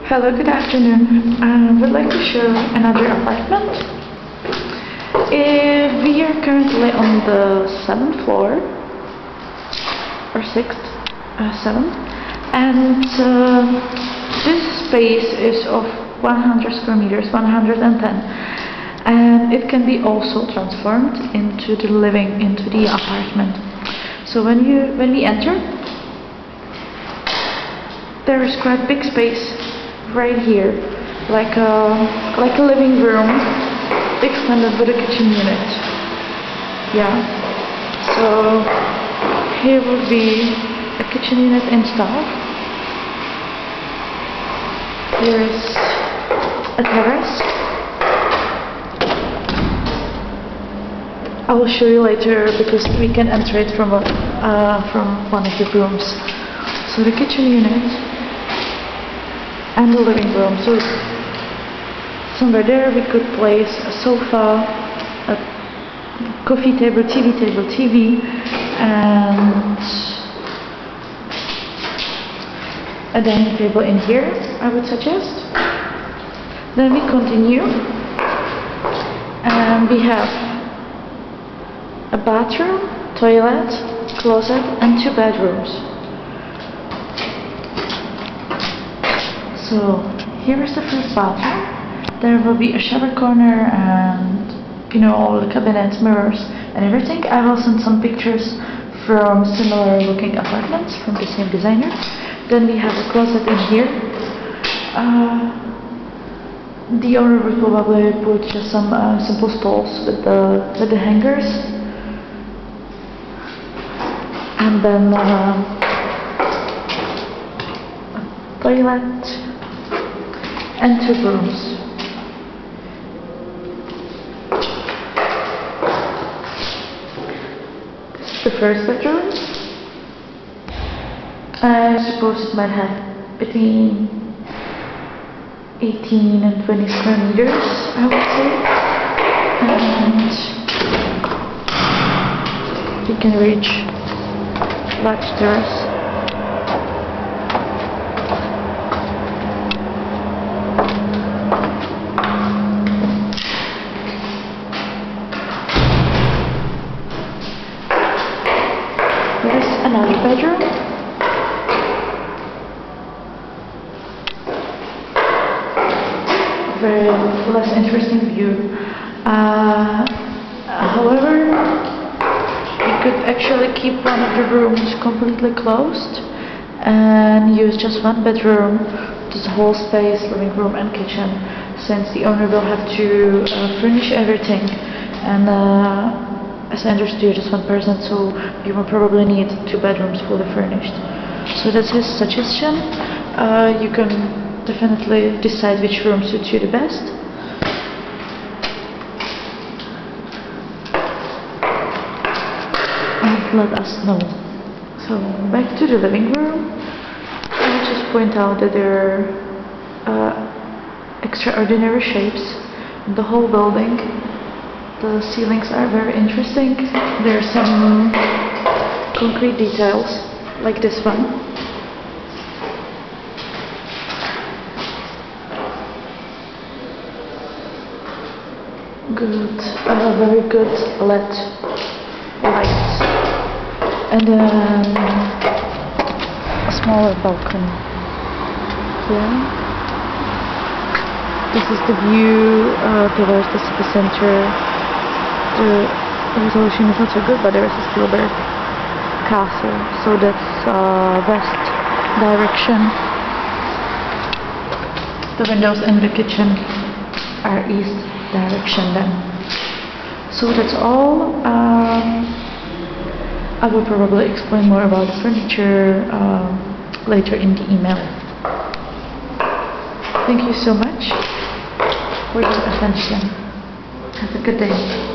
Hello, good afternoon. I would like to show another apartment. We are currently on the 7th floor, or 6th, 7th, and this space is of 100 square meters, 110, and it can be also transformed into the apartment. So when we enter, there is quite big space right here, like a living room extended with a kitchen unit. Yeah. So here would be a kitchen unit installed. Here is a terrace. I will show you later because we can enter it from one of the rooms. So the kitchen unit and the living room. So somewhere there we could place a sofa, a coffee table, TV, and a dining table in here, I would suggest. Then we continue, and we have a bathroom, toilet, closet, and 2 bedrooms. So here is the first bathroom. There will be a shower corner and all the cabinets, mirrors, and everything. I will send some pictures from similar looking apartments from the same designer. Then we have a closet in here. The owner will probably put just some simple stalls with the hangers, and then a toilet and 2 rooms. This is the first bedroom. I suppose it might have between 18 and 20 square meters, I would say. And you can reach large terrace. Here's another bedroom. Very less interesting view. However, you could actually keep one of the rooms completely closed and use just one bedroom, this whole space, living room and kitchen, since the owner will have to furnish everything. And as I understood, you're just one person, so you will probably need 2 bedrooms fully furnished. So that's his suggestion. You can definitely decide which room suits you the best. And let us know. So back to the living room. I will just point out that there are extraordinary shapes in the whole building. The ceilings are very interesting. There are some concrete details, like this one. Good, very good LED lights, and then a smaller balcony here. This is the view towards the city center. The resolution is not so good, but there is a Spielberg castle, so that's west direction. The windows in the kitchen are east direction then. So that's all. I will probably explain more about the furniture later in the email. Thank you so much for your attention. Have a good day.